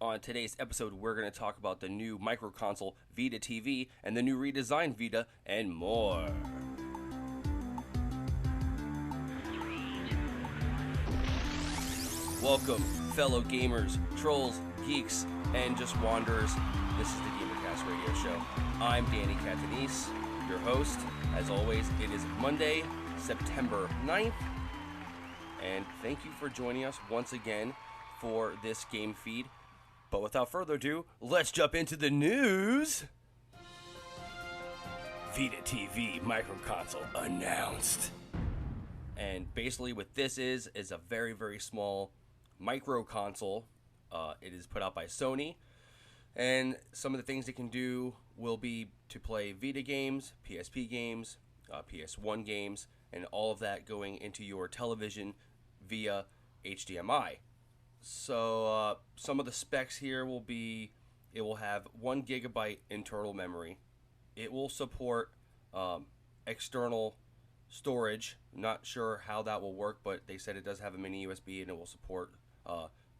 On today's episode, we're going to talk about the new micro console Vita TV and the new redesigned Vita and more. Welcome, fellow gamers, trolls, geeks, and just wanderers. This is the GamerCast Radio Show. I'm Danny Catanese, your host. As always, it is Monday, September 9th, and thank you for joining us once again for this game feed. But without further ado, let's jump into the news. Vita TV micro console announced. And basically what this is a very, very small micro console. It is put out by Sony. And some of the things it can do will be to play Vita games, PSP games, PS1 games, and all of that going into your television via HDMI. So some of the specs here will be, it will have 1 gigabyte internal memory. It will support external storage. Not sure how that will work, but they said it does have a mini USB and it will support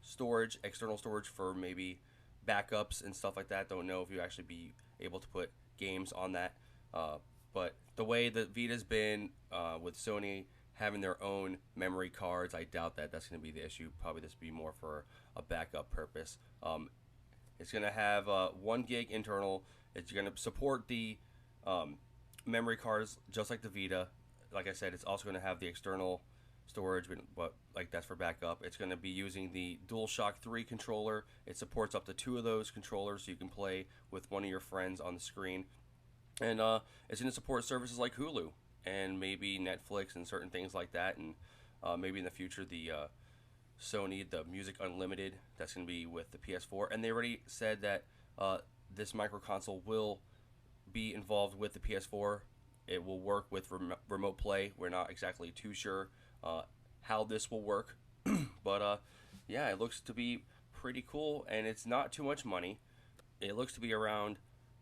storage, external storage for maybe backups and stuff like that. Don't know if you actually be able to put games on that. But the way the Vita's been with Sony having their own memory cards, I doubt that that's going to be the issue. Probably this will be more for a backup purpose. It's going to have 1 gig internal. It's going to support the memory cards just like the Vita. Like I said, it's also going to have the external storage, but like that's for backup. It's going to be using the DualShock 3 controller. It supports up to 2 of those controllers, so you can play with one of your friends on the screen. And it's going to support services like Hulu and maybe Netflix and certain things like that, and maybe in the future the Sony, the Music Unlimited, that's going to be with the PS4. And they already said that this micro console will be involved with the PS4. It will work with remote play. We're not exactly too sure how this will work, but yeah, it looks to be pretty cool, and it's not too much money. It looks to be around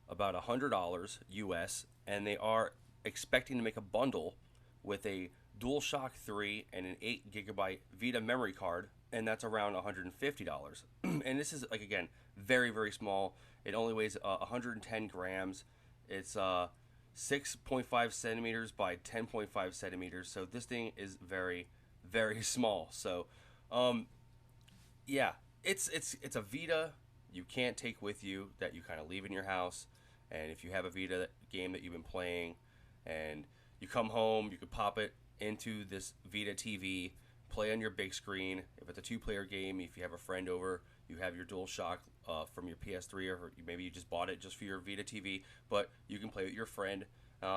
about $100 US, and they are expecting to make a bundle with a DualShock 3 and an 8 gigabyte Vita memory card, and that's around $150. And this is, like, again, very, very small. It only weighs 110 grams. It's 6.5 centimeters by 10.5 centimeters, so this thing is very, very small. So yeah, it's a Vita you can't take with you, that you kind of leave in your house. And if you have a Vita game that you've been playing and you come home, you could pop it into this Vita TV, play on your big screen. If it's a 2-player game, if you have a friend over, you have your DualShock from your PS3, or maybe you just bought it just for your Vita TV, but you can play with your friend.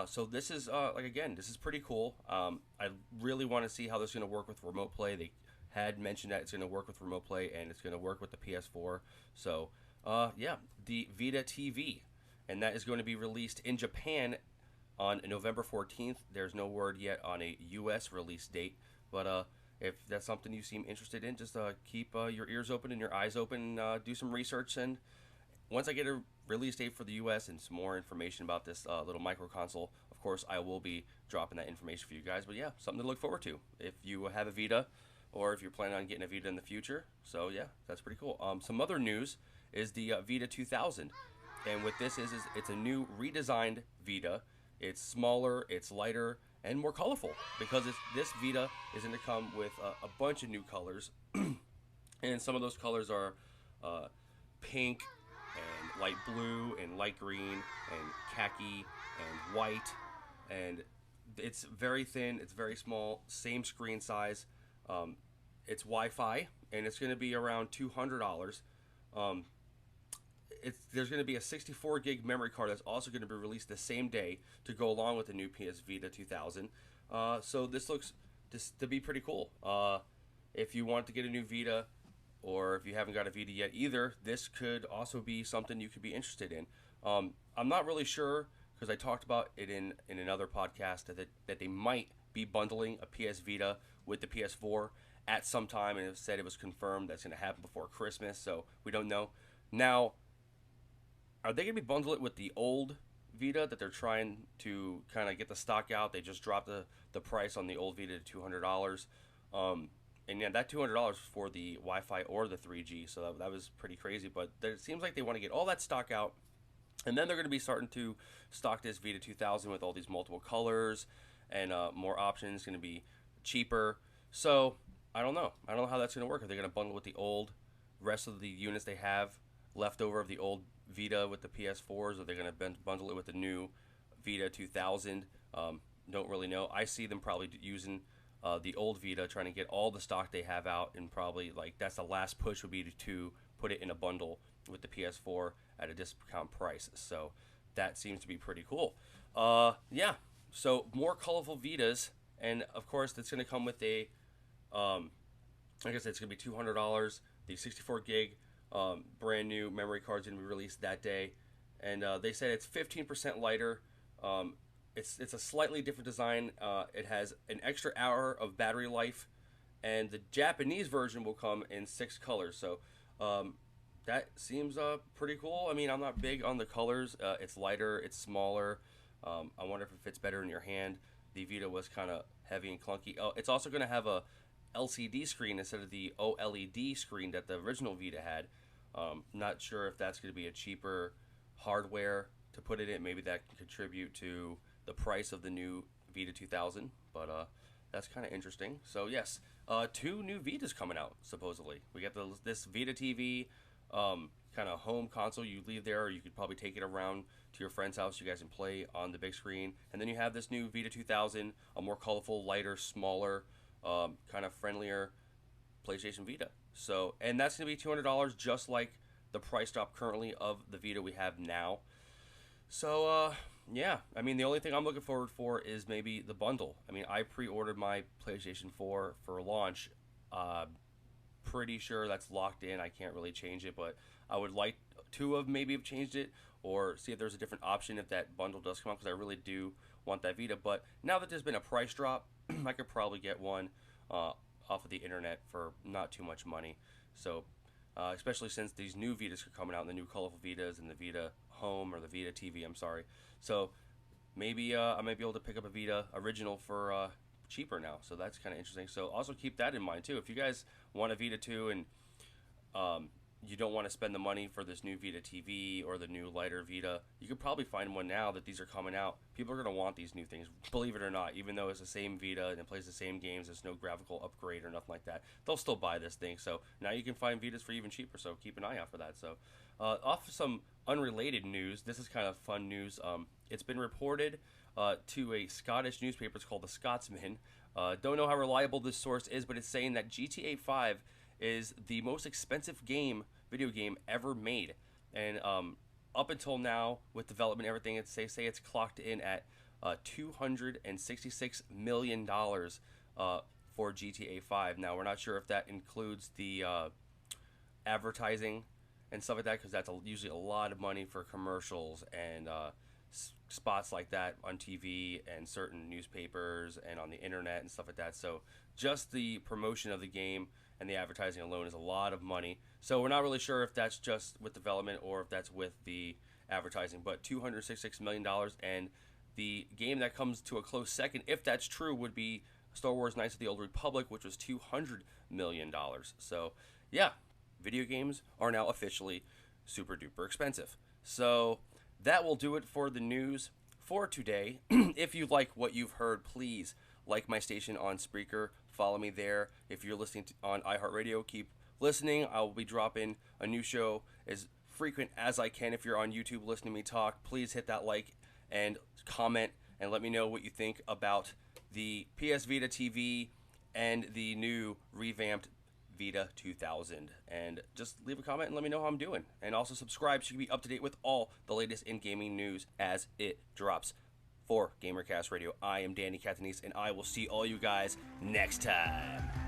So this is, like, again, this is pretty cool. I really want to see how this is going to work with remote play. They had mentioned that it's going to work with remote play, and it's going to work with the PS4. So, yeah, the Vita TV. And that is going to be released in Japan on November 14th. There's no word yet on a U.S. release date. But if that's something you seem interested in, just keep your ears open and your eyes open. Do some research. And once I get a release date for the U.S. and some more information about this little micro console, of course, I will be dropping that information for you guys. But yeah, something to look forward to if you have a Vita, or if you're planning on getting a Vita in the future. So yeah, that's pretty cool. Some other news is the Vita 2000. And what this is it's a new redesigned Vita. It's smaller, it's lighter, and more colorful, because this Vita is going to come with a bunch of new colors. And some of those colors are pink and light blue and light green and khaki and white. And it's very thin, it's very small, same screen size. It's Wi-Fi, and it's going to be around $200. There's going to be a 64 gig memory card that's also going to be released the same day to go along with the new PS Vita 2000. So this looks to be pretty cool. If you want to get a new Vita, or if you haven't got a Vita yet either, this could also be something you could be interested in. I'm not really sure, because I talked about it in another podcast that they might be bundling a PS Vita with the PS4 at some time, and it said it was confirmed that's going to happen before Christmas, so we don't know. Now, are they going to be bundling it with the old Vita that they're trying to kind of get the stock out? They just dropped the price on the old Vita to $200. And yeah, that $200 for the Wi-Fi or the 3G, so that was pretty crazy. But it seems like they want to get all that stock out, and then they're going to be starting to stock this Vita 2000 with all these multiple colors and more options. Going to be cheaper. So I don't know. I don't know how that's going to work. Are they going to bundle with the old rest of the units they have left over of the old Vita with the PS4s? Or are they going to bundle it with the new Vita 2000? Don't really know. I see them probably using the old Vita, trying to get all the stock they have out, and probably like that's the last push would be to put it in a bundle with the PS4 at a discount price. So that seems to be pretty cool. Yeah. So more colorful Vitas, and of course that's going to come with a, like I said, it's going to be $200. The 64 gig brand new memory card is going to be released that day, and they said it's 15% lighter. It's a slightly different design. It has an extra hour of battery life, and the Japanese version will come in 6 colors. So that seems pretty cool. I mean, I'm not big on the colors. It's lighter, it's smaller. I wonder if it fits better in your hand. The Vita was kind of heavy and clunky. Oh, it's also going to have a LCD screen instead of the OLED screen that the original Vita had. Not sure if that's going to be a cheaper hardware to put it in. Maybe that can contribute to the price of the new Vita 2000, but that's kind of interesting. So yes, 2 new Vitas coming out supposedly. We got this Vita TV kind of home console you leave there, or you could probably take it around to your friend's house. You guys can play on the big screen, and then you have this new Vita 2000, a more colorful, lighter, smaller, kind of friendlier PlayStation Vita. So, and that's gonna be $200, just like the price drop currently of the Vita we have now. So, yeah, I mean, the only thing I'm looking forward for is maybe the bundle. I mean, I pre-ordered my PlayStation 4 for launch. Pretty sure that's locked in. I can't really change it, but I would like to have maybe have changed it, or see if there's a different option if that bundle does come out, because I really do want that Vita. But now that there's been a price drop, I could probably get one off of the internet for not too much money. So, especially since these new Vitas are coming out, the new colorful Vitas and the Vita Home, or the Vita TV, I'm sorry. So maybe I might be able to pick up a Vita original for cheaper now. So that's kind of interesting. So also keep that in mind too. If you guys want a Vita 2 and you don't want to spend the money for this new Vita TV or the new lighter Vita, you could probably find one now that these are coming out. People are going to want these new things, believe it or not. Even though it's the same Vita and it plays the same games, there's no graphical upgrade or nothing like that, they'll still buy this thing. So now you can find Vitas for even cheaper, so keep an eye out for that. So off some unrelated news, this is kind of fun news. It's been reported to a Scottish newspaper. It's called The Scotsman. Don't know how reliable this source is, but it's saying that GTA 5 is the most expensive video game ever made, and up until now, with development and everything, they say it's clocked in at $266 million for GTA 5. Now we're not sure if that includes the advertising and stuff like that, because that's usually a lot of money for commercials and spots like that on TV and certain newspapers and on the internet and stuff like that. So just the promotion of the game and the advertising alone is a lot of money. So we're not really sure if that's just with development or if that's with the advertising. But $266 million, and the game that comes to a close second, if that's true, would be Star Wars Knights of the Old Republic, which was $200 million. So yeah, video games are now officially super duper expensive. So that will do it for the news for today. If you like what you've heard, please like my station on Spreaker. Follow me there. If you're listening on iHeartRadio, keep listening. I will be dropping a new show as frequent as I can. If you're on YouTube listening to me talk, please hit that like and comment and let me know what you think about the PS Vita TV and the new revamped Vita 2000. And just leave a comment and let me know how I'm doing. And also subscribe so you can be up to date with all the latest in gaming news as it drops. For GamerCast Radio, I am Danny Catanese, and I will see all you guys next time.